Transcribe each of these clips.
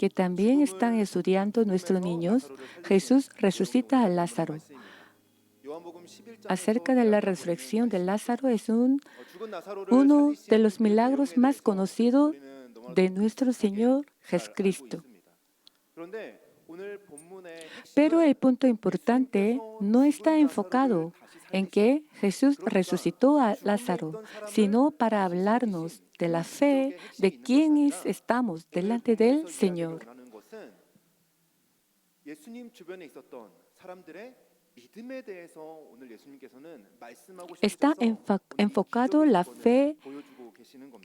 que también están estudiando nuestros niños, Jesús resucita a Lázaro. Acerca de la resurrección de Lázaro es uno de los milagros más conocidos de nuestro Señor Jesucristo. Pero el punto importante no está enfocado en que Jesús resucitó a Lázaro, sino para hablarnos de la fe de quienes estamos delante del Señor. Está enfocado la fe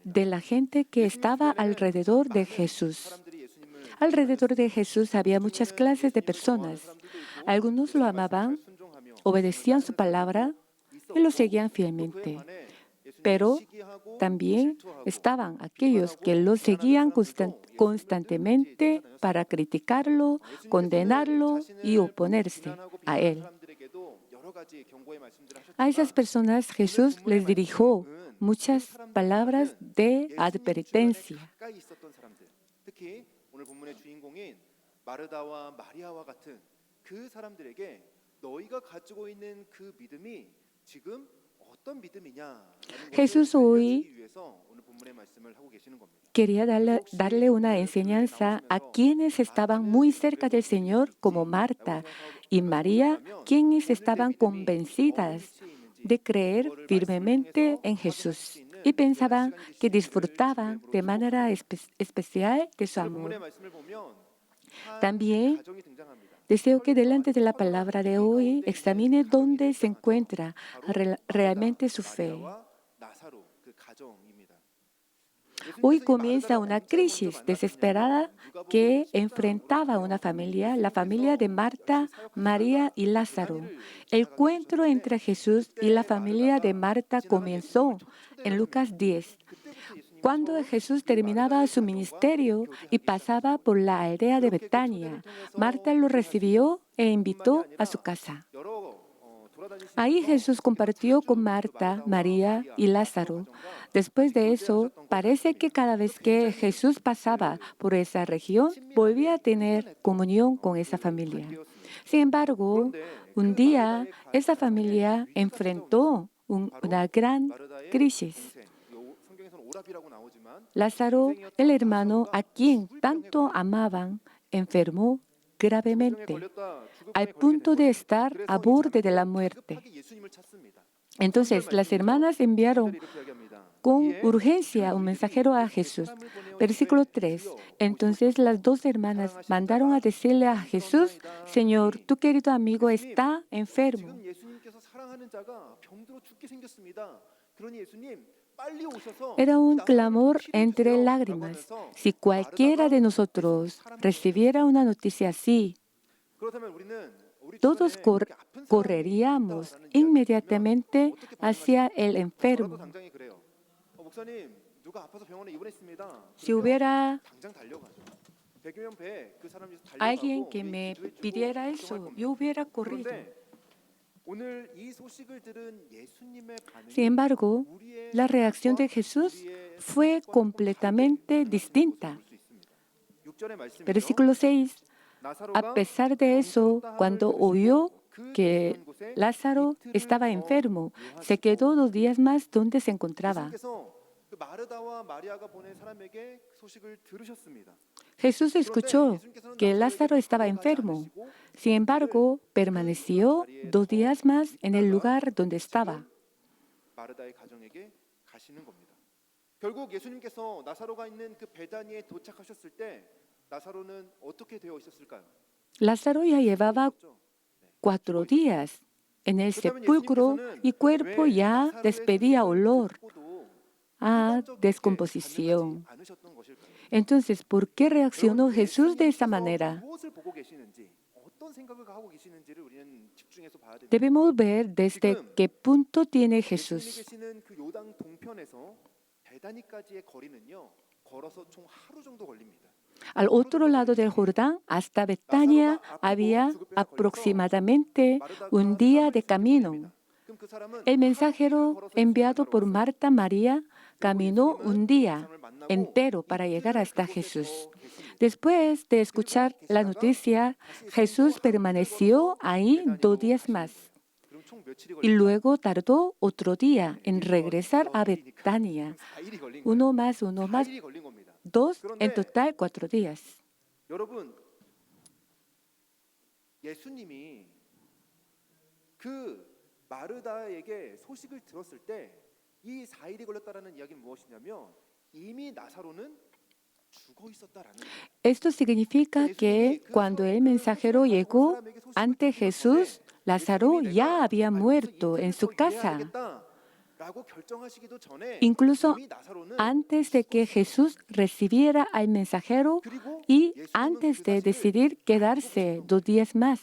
de la gente que estaba alrededor de Jesús. Alrededor de Jesús había muchas clases de personas. Algunos lo amaban, obedecían su palabra y lo seguían fielmente. Pero también estaban aquellos que lo seguían constantemente para criticarlo, condenarlo y oponerse a él. A esas personas Jesús les dirigió muchas palabras de advertencia. Jesús hoy quería darle una enseñanza a quienes estaban muy cerca del Señor, como Marta y María, quienes estaban convencidas de creer firmemente en Jesús y pensaban que disfrutaban de manera especial de su amor. También deseo que delante de la palabra de hoy examine dónde se encuentra realmente su fe. Hoy comienza una crisis desesperada que enfrentaba una familia, la familia de Marta, María y Lázaro. El encuentro entre Jesús y la familia de Marta comenzó en Lucas 10. Cuando Jesús terminaba su ministerio y pasaba por la aldea de Betania, Marta lo recibió e invitó a su casa. Ahí Jesús compartió con Marta, María y Lázaro. Después de eso, parece que cada vez que Jesús pasaba por esa región, volvía a tener comunión con esa familia. Sin embargo, un día esa familia enfrentó una gran crisis. Lázaro, el hermano a quien tanto amaban, enfermó gravemente, al punto de estar a borde de la muerte. Entonces, las hermanas enviaron con urgencia un mensajero a Jesús. Versículo 3. Entonces las dos hermanas mandaron a decirle a Jesús: Señor, tu querido amigo está enfermo. Era un clamor entre lágrimas. Si cualquiera de nosotros recibiera una noticia así, todos correríamos inmediatamente hacia el enfermo. Si hubiera alguien que me pidiera eso, yo hubiera corrido. Sin embargo, la reacción de Jesús fue completamente distinta. Versículo 6. A pesar de eso, cuando oyó que Lázaro estaba enfermo, se quedó 2 días más donde se encontraba. Jesús escuchó que Lázaro estaba enfermo. Sin embargo, permaneció 2 días más en el lugar donde estaba. Lázaro ya llevaba 4 días en el sepulcro y cuerpo ya despedía olor a descomposición. Entonces, ¿por qué reaccionó Jesús de esa manera? Debemos ver desde qué punto tiene Jesús. Al otro lado del Jordán, hasta Betania, había aproximadamente un día de camino. El mensajero enviado por Marta María caminó un día entero para llegar hasta Jesús. Después de escuchar la noticia, Jesús permaneció ahí 2 días más 그럼 총 며칠이 y 걸릴까? luego tardó otro día en regresar a Betania. 그럼 4일이 걸린 거예요. Uno más, 4일이 걸린 겁니다. 2, en 그런데 total 4 días. 여러분, 예수님이 그 마르다에게 소식을 들었을 때 이 4일이 걸렸다라는 이야기는 무엇이냐면 이미 나사로는 죽어 있었다라는 거예요. Esto significa que cuando el mensajero llegó ante Jesús, Lázaro ya había muerto en su casa. 라고 결정하시기도 전에 Incluso 이미 나사로는 antes de que Jesús recibiera al mensajero 그리고 y 예수님은 antes 그 de 사실을 decidir quedarse 2 días más,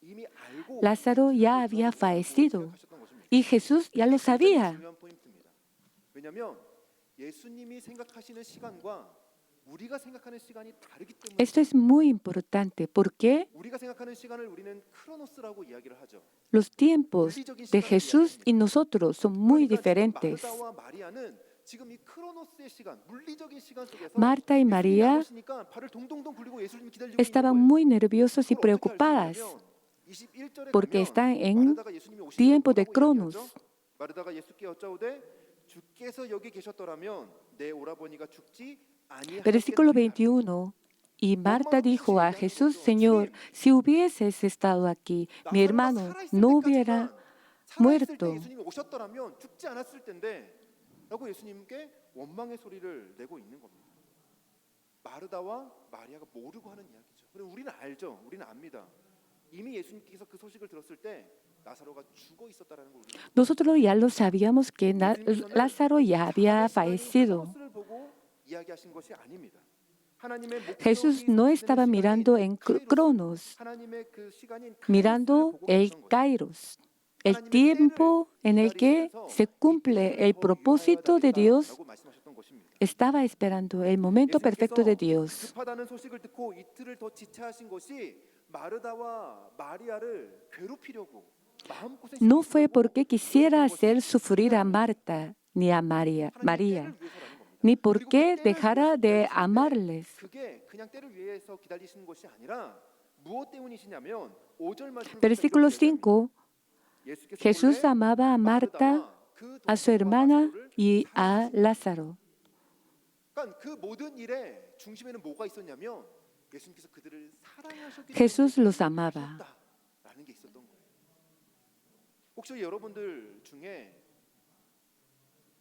이미 알고 Lázaro ya había fallecido y Jesús ya lo 굉장히 sabía. 중요한 포인트입니다. 왜냐하면 예수님이 생각하시는 시간과 우리가 생각하는 시간이 다르기 때문에 Esto es muy importante porque 우리가 생각하는 시간을 우리는 크로노스라고 이야기를 하죠. los tiempos de Jesús y nosotros son muy 그러니까 지금 diferentes. 마르다와 마리아는 지금 이 크로노스의 시간, 물리적인 시간 속에서 Marta y 예수님이 안 María 오시니까 발을 동동동 굴리고 예수님 기다리고 estaban 있는 거예요. muy nerviosos y 그걸 어떻게 알수 preocupadas 있냐면 21절에 porque 가면 están en 마르다가 예수님이 오시는 tiempo 걸 de 뭐라고 이야기하죠? Cronos. 마르다가 예수께 여짜오되 주께서 여기 계셨더라면 내 오라버니가 죽지 Versículo 아니하였겠느니라. 21. Y Marta dijo a Jesús, Señor, si hubieses estado aquí, mi 나사로가 hermano 살아있을 no 때까지만 hubiera 살아있을 때 muerto. 예수님이 오셨더라면 죽지 않았을 텐데 라고 예수님께 원망의 소리를 내고 있는 겁니다. 마르다와 마리아가 모르고 하는 이야기죠. 그리고 우리는 알죠. 우리는 압니다. 이미 예수님께서 그 소식을 들었을 때 나사로가 죽어 있었다라는 걸 우리는 Nosotros ya lo sabíamos que Lázaro ya había fallecido. 크로노스를 보고 이야기하신 것이 아닙니다. 하나님의 Jesús 목적이 no 성취되는 estaba 시간인 mirando en 카이로스, Cronos, 하나님의 그 시간인 카이로스를 mirando 보고 el 계셨던 거예요. Kairos, el tiempo en el que se cumple el propósito de Dios. 라고 말씀하셨던 것입니다. Estaba esperando el momento perfecto de 예수님께서 Dios. 급하다는 소식을 듣고 이틀을 더 지체하신 것이 마르다와 마리아를 괴롭히려고 마음고생 No fue porque quisiera hacer sufrir a Marta ni a María, ni porque dejara de amarles. 그게 그냥 때를 위해서 기다리시는 것이 아니라 무엇 때문이시냐면 5절 말씀을 Versículo 5. 예수께서 Jesús 본래 amaba a Marta, 마르다와 그 a su 동생과 hermana 마사로를 y a 사랑하셨어요. Lázaro. 그러니까 그 모든 일의 중심에는 뭐가 있었냐면 예수님께서 그들을 사랑하셨기 Jesús 때문에 los amaba. 하셨다라는 게 있었던 거예요. 혹시 여러분들 중에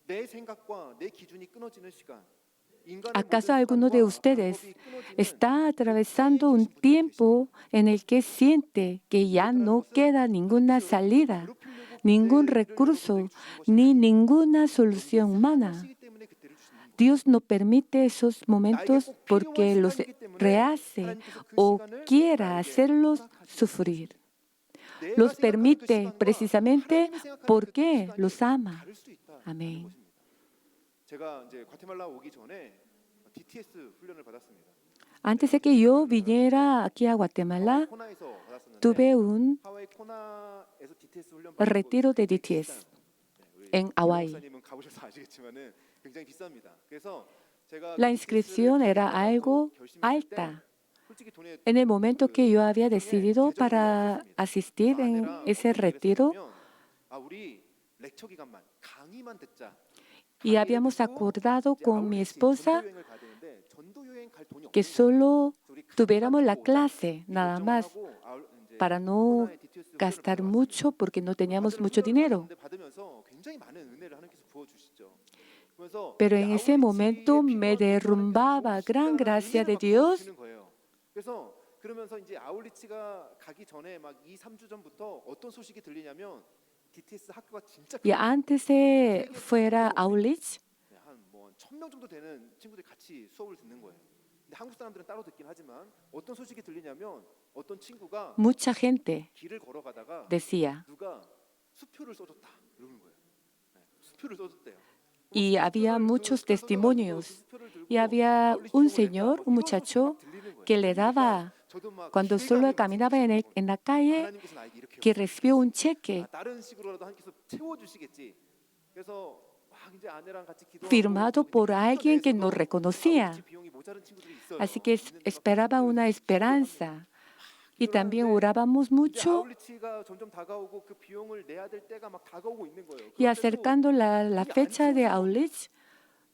내 생각과 내 기준이 끊어지는 시간, ¿Acaso alguno de ustedes está atravesando un tiempo en el que siente que ya no queda ninguna salida, ningún recurso, ni ninguna solución humana? Dios no permite esos momentos porque los rehace o quiera hacerlos sufrir. Los permite precisamente porque los ama. Amén. 제가 이제 과테말라 오기 전에 DTS 훈련을 받았습니다. Antes de que yo viniera aquí a Guatemala, 코나에서 받았었는데 tuve un 하와이 코나에서 DTS 훈련 retiro de DTS en Hawái. 목사님은 가보셔서 아시겠지만은 굉장히 비쌉니다. 그래서 제가 La inscripción era algo alta. En el momento que yo había decidido para asistir en ese retiro, 우리 렉처 기간만 강의만 듣자. y habíamos acordado con mi esposa que solo tuviéramos la clase, nada más, para no gastar mucho porque no teníamos mucho dinero. Pero en ese momento me derrumbaba gran gracia de Dios. 그래서 그러면서 이제 아울리치가 가기 전에 막 2, 3주 전부터 어떤 소식이 들리냐면 DTS 학교가 진짜 Y antes de fuera Aulich, 한뭐 1,000명 정도 되는 친구들이 같이 수업을 듣는 거예요. 근데 한국 사람들은 따로 듣긴 하지만 어떤 소식이 들리냐면 어떤 친구가 mucha gente 길을 걸어가다가 decía, 누가 수표를 써줬다 이러는 거예요. 수표를 써줬대요. y había muchos testimonios. Y había un señor, un muchacho, que le daba, cuando solo caminaba en la calle, que recibió un cheque. 다른 식으로라도 하나님께서 채워주시겠지. 그래서 이제 아내랑 같이 기도하고 firmado por 좀 alguien que 힘도 no 내서도 reconocía. 아울리치 비용이 모자른 친구들이 있어요. Así que 있는 esperaba 친구들 una 기도를 esperanza. Y 기도를 también 하는데 orábamos 이제 mucho 아울리치가 점점 다가오고 그 비용을 내야 될 때가 막 다가오고 있는 거예요. y 그런데도 acercando la 이게 안 fecha de 채워지는 겁니다. Aulich,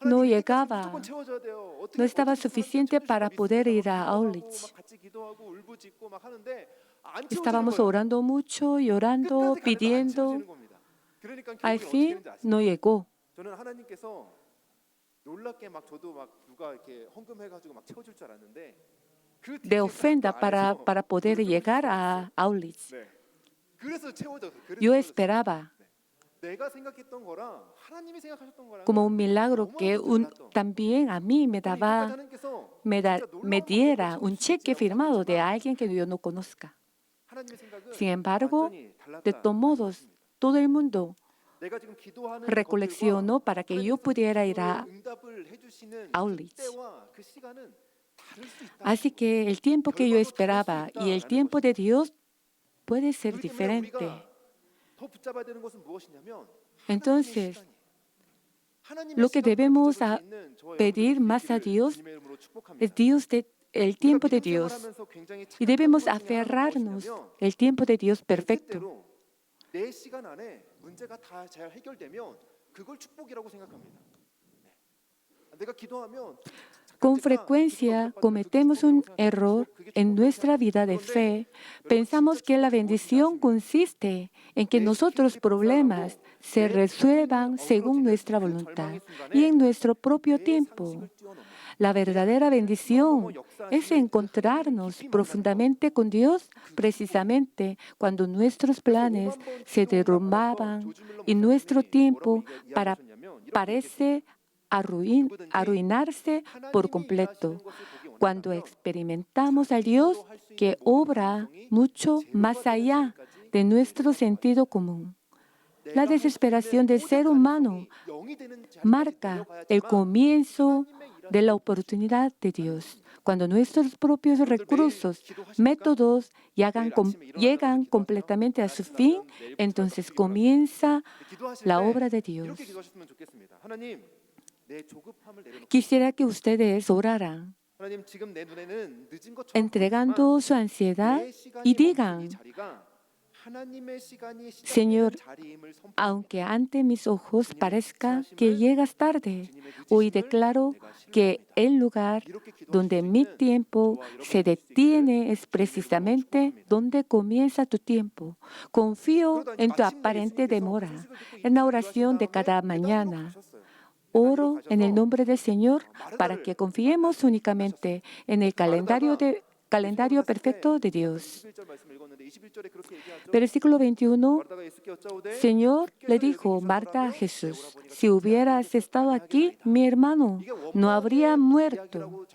no 하나님 이때까지 무조건 llegaba, 채워져야 돼요. no 어떻게 estaba 어떻게 하나님께서 suficiente 채워주실 걸 para poder 믿습니다. 막 ir a 기도하고 막 Aulich. 같이 기도하고 울부짖고 막 하는데 안 채워지는 Estábamos 거예요. orando mucho, llorando, 끝까지 가는데 안 pidiendo. 채워지는 겁니다. 그러니까 Al 결국에 어떻게 fin 되는지 no 아십니까? llegó. 저는 하나님께서 놀랍게 막 저도 막 누가 이렇게 헌금해가지고 막 채워줄 줄 알았는데 그 De 디테일 다 그 ofrenda 안에서 para poder 손을 들어주실 llegar 수가 a 있어요. Aulich. 네. 그래서 채워졌어요. 그래서 Yo 채워졌어요. esperaba 네. 내가 생각했던 거랑 하나님이 생각하셨던 como 거랑은 un milagro que 너무나도 달랐던. también a mí me 저는 이때까지 daba, 하나님께서 me 진짜 놀라운 방법으로 diera un cheque 채워주시겠지라고 firmado de 생각했지만 alguien que yo no conozca. 하나님의 생각은 Sin embargo, 완전히 de todos 달랐다라는 modos, 것입니다. todo el mundo 내가 지금 기도하는 것들과 recoleccionó para que yo 하나님께서 그 pudiera ir 기도에 a 응답을 해주시는 Aulich. 그때와 그 시간은 다를 수 있다. Así que el tiempo que yo 결과도 다를 수 esperaba y el 있다라는 tiempo de 것입니다. Dios puede ser 그렇기 때문에 diferente. 우리가 더 붙잡아야 되는 것은 무엇이냐면 하나님의 Entonces, 시간이에요. 하나님의 lo que 시간을 debemos 붙잡을 수 있는 저와 pedir 여러분들이 más a 있기를 Dios 주님의 이름으로 es 축복합니다. el 우리가 tiempo de 믿음 Dios. 생활하면서 굉장히 Y 착각하는 debemos 것 중에 하나는 aferrarnos 무엇이냐면 el tiempo de Dios 내 perfecto. 뜻대로 내 시간 안에 문제가 다 잘 해결되면 그걸 축복이라고 생각합니다. 네. 내가 기도하면 Con frecuencia cometemos un error en nuestra vida de fe. Pensamos que la bendición consiste en que nuestros problemas se resuelvan según nuestra voluntad y en nuestro propio tiempo. La verdadera bendición es encontrarnos profundamente con Dios precisamente cuando nuestros planes se derrumbaban y nuestro tiempo parece arruinarse por completo, cuando experimentamos al Dios que obra mucho más allá de nuestro sentido común. La desesperación del ser humano marca el comienzo de la oportunidad de Dios. Cuando nuestros propios recursos, métodos llegan completamente a su fin, entonces comienza la obra de Dios. Quisiera que ustedes oraran, entregando su ansiedad y digan: Señor, aunque ante mis ojos parezca que llegas tarde, hoy declaro que el lugar donde mi tiempo se detiene es precisamente donde comienza tu tiempo. Confío en tu aparente demora. En la oración de cada mañana, oro en el nombre del Señor para que confiemos únicamente en el calendario perfecto de Dios. Versículo 21, Señor, le dijo Marta a Jesús, si hubieras estado aquí, mi hermano no habría muerto.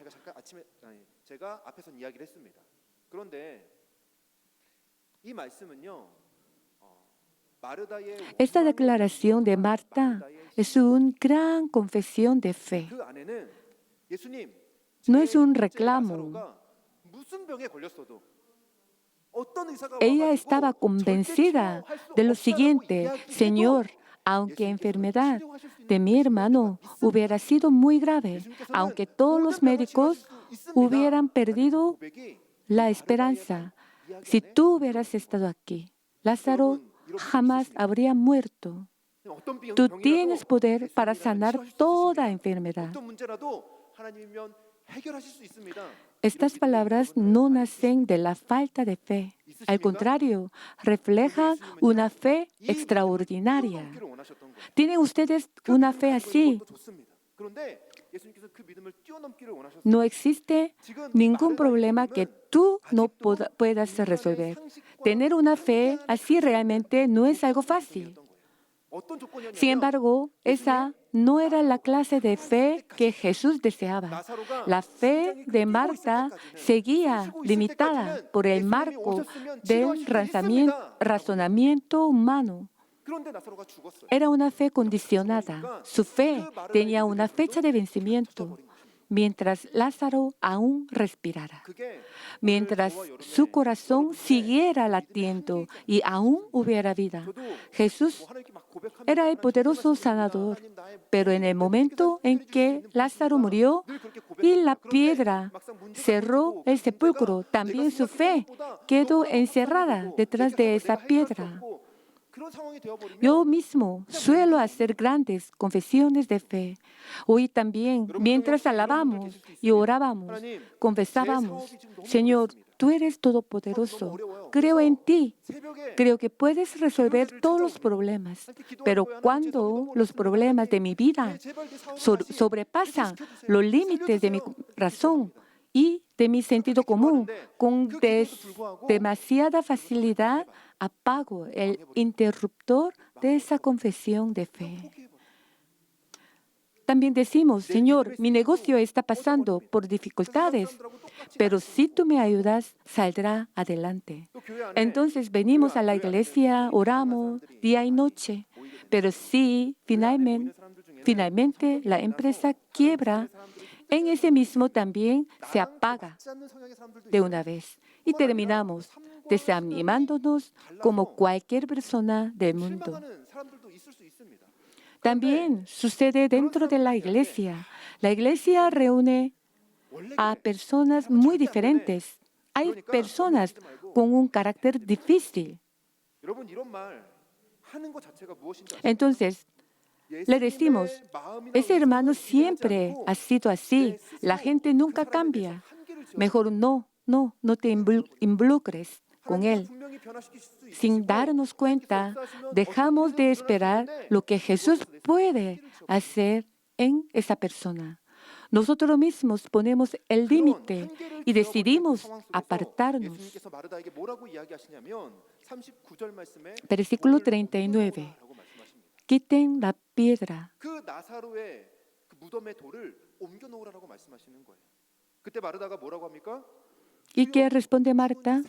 Esta declaración de Marta es una gran confesión de fe. No es un reclamo. Ella estaba convencida de lo siguiente: Señor, aunque la enfermedad de mi hermano hubiera sido muy grave, aunque todos los médicos hubieran perdido la esperanza, si tú hubieras estado aquí, Lázaro jamás habría muerto. Tú tienes poder para sanar toda enfermedad. Estas palabras no nacen de la falta de fe. Al contrario, reflejan una fe extraordinaria. ¿Tienen ustedes una fe así? No existe ningún problema que tú no puedas resolver. Tener una fe así realmente no es algo fácil. Sin embargo, esa no era la clase de fe que Jesús deseaba. La fe de Marta seguía limitada por el marco del razonamiento humano. Era una fe condicionada. Su fe tenía una fecha de vencimiento. mientras Lázaro aún respirara, 그게 mientras 저와 su 여러분의 corazón 여러분들의 siguiera 믿음의 latiendo 한계이지 y 않을까 aún 싶습니다. hubiera vida. 저도 뭐 Jesús 하나님께 막 고백하면서 era el 하나님 poderoso 전능하신 분이십니다. sanador, 하나님 나의 pero en el 모든 momento en 해결해 주실 수 que 있는 Lázaro 분이십니다. murió 늘 그렇게 y la 고백합니다. 그런데 piedra 막상 문제가 cerró 터지고 그 el 문제가 sepulcro, 내가 también su 생각했던 fe 것보다 quedó 너무나도 확산이 encerrada 되고 detrás de esa 내가 해결할 수 piedra. 없고 그런 상황이 Yo 되어버리면 mismo 그냥 suelo 믿음이 없는 hacer 거예요. grandes confesiones de fe. Hoy también, 여러분 중에 mientras 혹시 이런 분들 계실 alabamos 수 y 있습니다. orábamos, 하나님, 제 confesábamos, 사업이 지금 너무 Señor, 어렵습니다. tú eres 사업이 너무 todopoderoso. 어려워요. Creo en 그래서 ti. 새벽에 Creo que puedes resolver 기도를 todos los 찾아옵니다. problemas. 하나님께 기도할 Pero 거예요. 하나님, 제 사업이 cuando 너무 los 어렵습니다. problemas de 하나님, mi vida 제발 내 사업을 다시 sobrepasan 회복시켜 주세요. los límites de mi 살려주세요. 이렇게 razón 기도합니다. y de mi sentido 그렇게 común, 기도하는데 con 그 기도에도 불구하고 demasiada 여러분 그걸 facilidad 방해받아요. apago el 망해버립니다. interruptor de esa 망해버려요. confesión de 그냥 fe. 포기해버려요. También decimos, 내 Señor, 믿음의 mi 스위치도 negocio está pasando 꺼져버립니다. por 그 세상 dificultades, 사람들하고 똑같이 pero si tú me 말씀하시고 ayudas, saldrá adelante. 또 교회 안에 Entonces 교회 venimos a la 안에는 iglesia, 굉장히 다양한 oramos 사람들이 día y 많이 noche, 모이게 됩니다. pero si 교회 안에 모이는 사람들 중에는 finalmente 성격이 la 달라서 empresa 다른 quiebra, 성향의 사람들을 좀 en 떼어내는 ese 사람들이 mismo 있습니다. también se 나랑 좀 apaga 맞지 않는 성향의 사람들도 de 있어요. una vez y 뿐만 아니라 terminamos 삶과 신앙이 desanimándonos como 달라서 cualquier persona del mundo. 실망하는 사람들도 있을 수 있습니다. 그런데 También sucede 그런 dentro de la 사람들을 대할 때 iglesia. La iglesia reúne 원래 a 그래. personas 사람은 muy 절대 안 변해. diferentes. Hay 그러니까 personas 넘어지지 말고 con un carácter difícil. 여러분 이런 말 하는 것 자체가 무엇인지 아십니까? Entonces, le decimos, 예수님의 마음이나 ese hermano 의도를 기대하지 siempre 않고 ha sido así. 내 스스로 La gente 그 nunca 사람에 대해서 cambia. 한계를 지어서 Mejor no te involucres con 하나님께서 él. 분명히 변화시킬 수 Sin 있으시고 darnos 하나님께서 cuenta, 역사하시면 dejamos 어떻게든 de 일어날 수 esperar 있는데 lo que Jesús 그것에서 내 puede 한계를 지어버려요. hacer en esa persona. Nosotros mismos ponemos el 그런 límite 한계를 y 지어버리는 그 decidimos 상황 속에서 apartarnos. 예수님께서 마르다에게 뭐라고 이야기하시냐면 39절 말씀에 Versículo 돌을 39. 옮겨놓으라라고 말씀하십니다. Quiten la piedra. 그 나사로의 그 무덤의 돌을 옮겨놓으라라고 말씀하시는 거예요. 그때 마르다가 뭐라고 합니까? ¿Y qué responde Marta?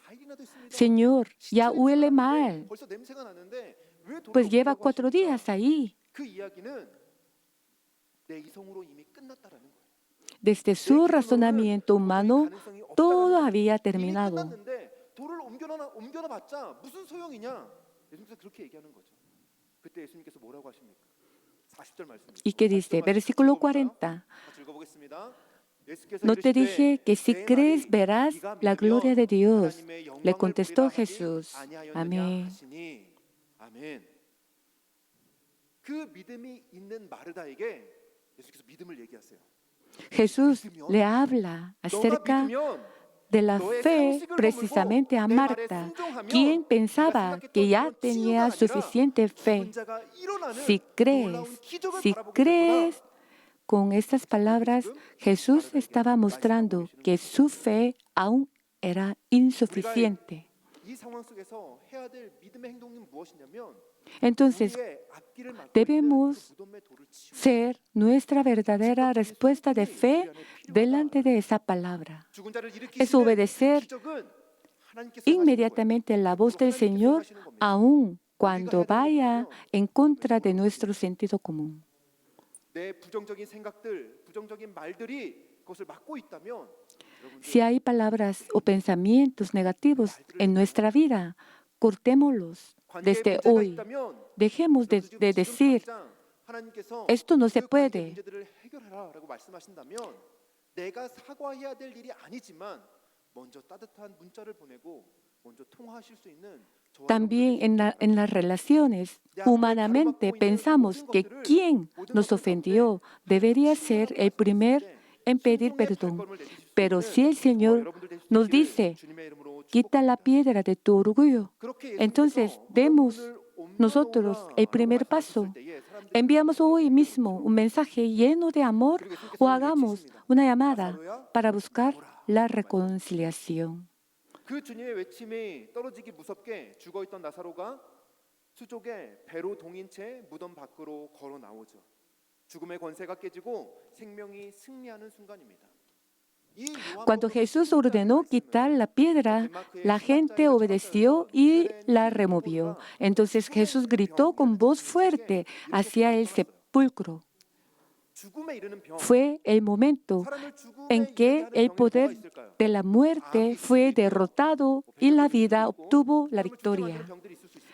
Señor, ya huele mal, 벌써 냄새가 나는데 왜 돌을 pues lleva 옮기라고 4 días 하십니까? ahí. 그 이야기는 내 이성으로 이미 끝났다라는 거예요. Desde su razonamiento humano, todo había 이미 terminado. 끝났는데 돌을 옮겨놔봤자 무슨 소용이냐? 예수님께서 그렇게 얘기하는 거죠. 그때 예수님께서 뭐라고 하십니까? 40절 말씀입니다. ¿Y qué dice? Versículo 40. 같이 읽어보겠습니다. 예수께서 ¿No te dije que si 내 crees 말이 verás 네가 la 믿으면 gloria de Dios? 하나님의 Le 영광을 contestó 보리라 하지 Jesús. 아니하였느냐 Amén. 하시니. 아멘. 그 믿음이 있는 마르다에게 예수께서 믿음을 얘기하세요. Jesús le habla 너가 acerca 믿으면 de la 너의 fe 상식을 precisamente a 허물고 내 말에 Marta, 순종하면 quien 네가 pensaba que 생각했던 ya 그런 tenía 치유가 아니라 suficiente fe. 죽은 자가 일어나는 Si 놀라운 crees, 기적을 si 바라보게 될 crees, 거다. con estas palabras, Jesús estaba mostrando que su fe aún era insuficiente. 이 상황 속에서 해야 될 믿음의 행동은 무엇이냐면 Entonces, 우리의 앞길을 막고 있는 debemos 그 무덤의 돌을 치우는 ser nuestra verdadera respuesta de fe delante de esa palabra. 죽은 자를 Es 일으키시는 obedecer 기적은 하나님께서 inmediatamente la voz del Señor, aun cuando vaya en contra de nuestro sentido común. 내 부정적인 생각들, 부정적인 말들이 그것을 막고 있다면 Si hay palabras o pensamientos negativos en nuestra vida, cortémoslos 관계에 desde 문제가 hoy. 있다면 Dejemos de 지금 decir, 당장 하나님께서 esto no se 그 관계 puede. 문제들을 해결하라라고 말씀하신다면 내가 사과해야 될 일이 아니지만 먼저 따뜻한 문자를 보내고 먼저 통화하실 수 있는 저와 También en las relaciones, humanamente pensamos que quien nos ofendió debería ser el primer en pedir perdón. Pero si el Señor nos dice, quita la piedra de tu orgullo, entonces demos nosotros el primer paso. Enviamos hoy mismo un mensaje lleno de amor o hagamos una llamada para buscar la reconciliación. 그 주님의 외침이 떨어지기 무섭게 죽어있던 나사로가 수족에 배로 동인 채 무덤 밖으로 걸어 나오죠. 죽음의 권세가 깨지고 생명이 승리하는 순간입니다. Cuando Jesús ordenó quitar la piedra, la gente obedeció y la removió. Entonces Jesús gritó con voz fuerte hacia el sepulcro. 죽음에 이르는 병, fue el momento 사람을 en 죽음에 이르게 que 하는 el 병이 뭐가 poder 있을까요? de la muerte fue derrotado y la vida obtuvo la 사람을 죽게 만드는 victoria. 병들이 있을 겁니다.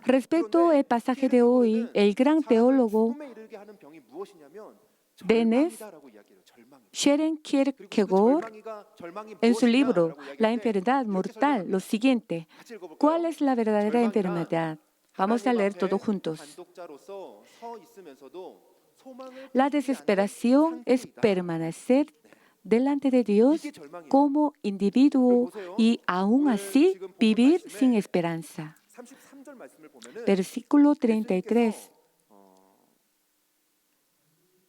Respecto al pasaje de hoy, el gran 사람을 teólogo 죽음에 이르게 하는 병이 무엇이냐면 Denis 절망이다라고 이야기해요. 절망이다. Sharon 그리고 그 Kierkegaard, 절망이 en su libro 무엇이냐라고 La 이야기할 때 enfermedad 이렇게 mortal, lo 설명합니다. siguiente: 같이 ¿cuál 읽어볼까요? es la verdadera 절망이란 enfermedad? Vamos a 하나님 leer todo 앞에 juntos. 반독자로서 서 있으면서도 소망을 La 품지 않는 desesperación es 상태이다. permanecer 네. delante de Dios 이게 절망이에요. como 그럼 individuo 보세요. y aún 오늘 así 지금 본문 vivir sin 말씀에 esperanza. 33절 말씀을 보면은 Versículo 예수님께서 33.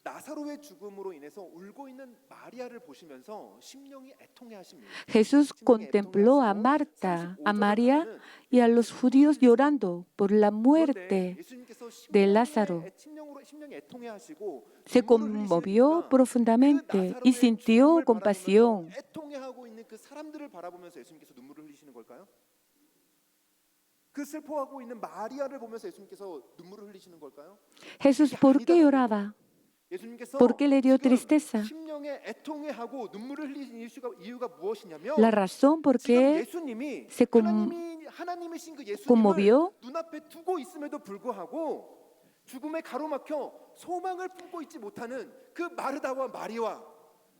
나사로의 죽음으로 인해서 울고 있는 마리아를 보시면서 심령이 애통해 하십니다. Jesús contempló a Marta, a María y a los judíos llorando por la muerte de Lázaro. Se conmovió profundamente y sintió compasión. 애통해하고 있는 그 사람들을 바라보면서 예수님께서 눈물을 흘리시는 걸까요? 그 슬퍼하고 있는 마리아를 보면서 예수님께서 눈물을 흘리시는 걸까요? Jesús, ¿por qué lloraba? 예수님께서 ¿Por qué le dio 지금 tristeza? 심령에 애통해하고 눈물을 흘리는 이유가 무엇이냐면 La razón por 지금 qué 예수님이 se 하나님이신 그 예수님을 conmovió 눈앞에 두고 있음에도 불구하고 죽음에 가로막혀 소망을 품고 있지 못하는 그 마르다와 마리와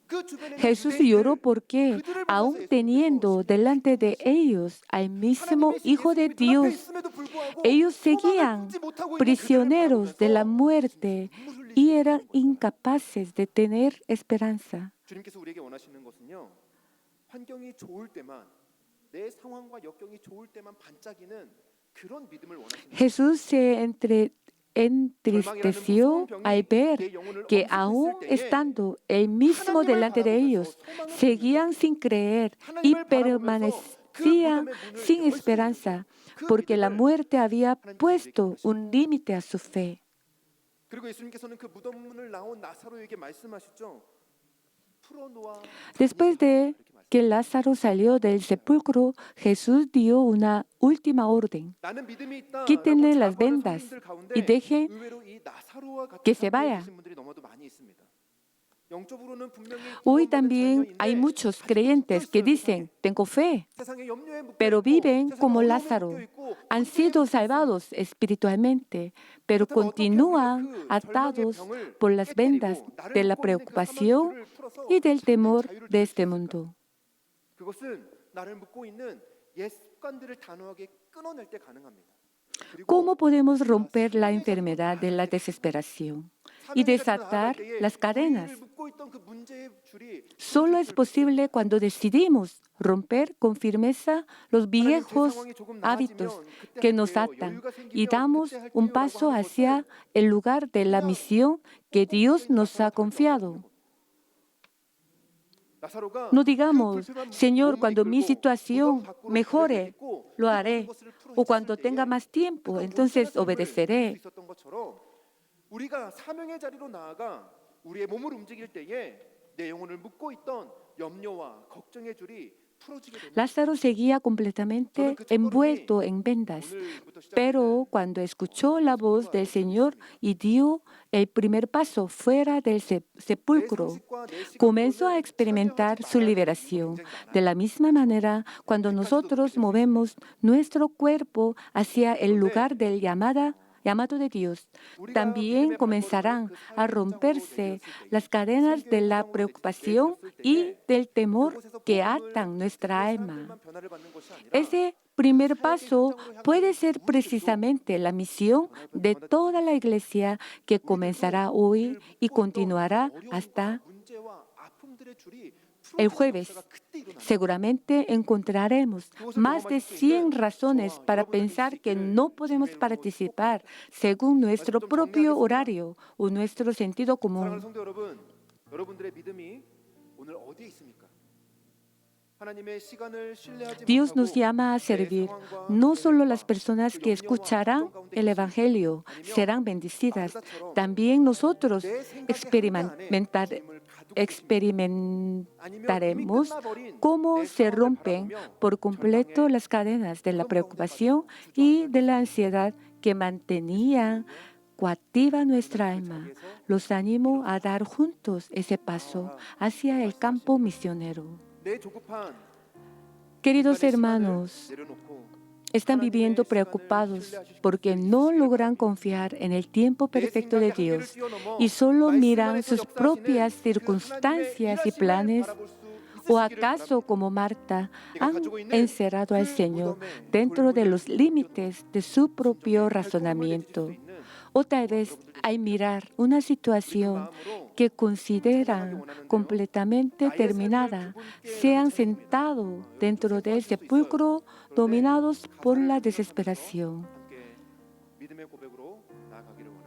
그 주변에 있는 Jesús 유대인들, lloró porque, 그들을 보면서 aun 예수님께서 teniendo delante de ellos al mismo 하나님이신 Hijo de 예수님이 눈앞에 Dios, 있음에도 불구하고 ellos 소망을 seguían 품지 못하고 있는 그들을 prisioneros de la 바라보면서 muerte 눈물 y 흘리시는 eran 거예요. incapaces de tener esperanza. 주님께서 우리에게 원하시는 것은요, 환경이 좋을 때만, 내 상황과 역경이 좋을 때만 반짝이는 그런 믿음을 원하시는 거예요. Jesús se entristeció al ver que aún estando él mismo delante de ellos, seguían sin creer y permanecían sin esperanza, porque la muerte había puesto un límite a su fe. 그리고 예수님께서는 그 무덤문을 나온 나사로에게 말씀하셨죠. 풀어놓아. Después de que Lázaro salió del sepulcro, Jesús dio una última orden: 나는 믿음이 있다. quítenle las vendas y dejen 의외로 이 나사로와 같은 que se 상태에 vaya. 계신 분들이 너무도 많이 있습니다. 영적으로는 분명히 Hoy 구원받은 también 자녀인데 hay muchos 아직도 creyentes que 묶여 있어요, dicen, tengo fe, 세상에 염려에 묶여 pero 있고, viven 세상에 como 어려움에 Lázaro. 묶여 있고, Han 문제에 sido 묶여 있습니다. salvados espiritualmente, pero 그렇다면 어떻게 우리가 continúan 그 절망의 atados 병을 por las vendas 깨뜨리고 나를 de la 묶고 있는 그 preocupación 사망의 줄을 풀어서 y del 참된 temor 자유를 de 누릴 수 este 있을까? mundo. 그것은 나를 묶고 있는 옛 습관들을 단호하게 끊어낼 때 가능합니다. 그리고 ¿Cómo podemos romper la enfermedad de la desesperación y desatar las cadenas? 우리를 묶고 있던 그 문제의 줄이 Solo es posible cuando decidimos romper con firmeza los viejos hábitos que nos atan y damos un paso hacia el lugar de la misión que Dios nos ha confiado. No digamos, Señor, cuando mi situación mejore, lo haré, o cuando tenga más tiempo, entonces obedeceré. 우리가 사명의 자리로 나아가 우리의 몸을 움직일 때에 내 영혼을 묶고 있던 염려와 걱정의 줄이 풀어지게 됩니다. Lázaro seguía completamente envuelto en vendas, pero cuando escuchó la voz del Señor y dio el primer paso fuera del sepulcro, comenzó a experimentar su liberación. De la misma manera, cuando nosotros movemos nuestro cuerpo hacia el lugar del llamado de Dios, también comenzarán a romperse las cadenas de la preocupación y del temor que atan nuestra alma. Ese primer paso puede ser precisamente la misión de toda la iglesia que comenzará hoy y continuará hasta el jueves. Seguramente encontraremos más de 100 razones para pensar que no podemos participar según nuestro propio horario o nuestro sentido común. 성도 여러분, 여러분들의 믿음이 오늘 어디에 있습니까? Dios nos llama a servir. No solo las personas que escucharán el Evangelio serán bendecidas, también nosotros experimentaremos cómo se rompen por completo las cadenas de la preocupación y de la ansiedad que mantenían coactiva nuestra alma. Los animo a dar juntos ese paso hacia el campo misionero. 내 조급한 Queridos 인간의 시간을 hermanos, 내려놓고 están viviendo preocupados porque no logran confiar en el tiempo perfecto de Dios y solo miran sus propias circunstancias y planes. ¿O acaso, como Marta, han encerrado al Señor dentro de los límites de su propio razonamiento? O tal vez, al mirar una situación que consideran completamente terminada, se han sentado dentro del sepulcro dominados por la desesperación. 함께 믿음의 고백으로 나아가기를 원합니다.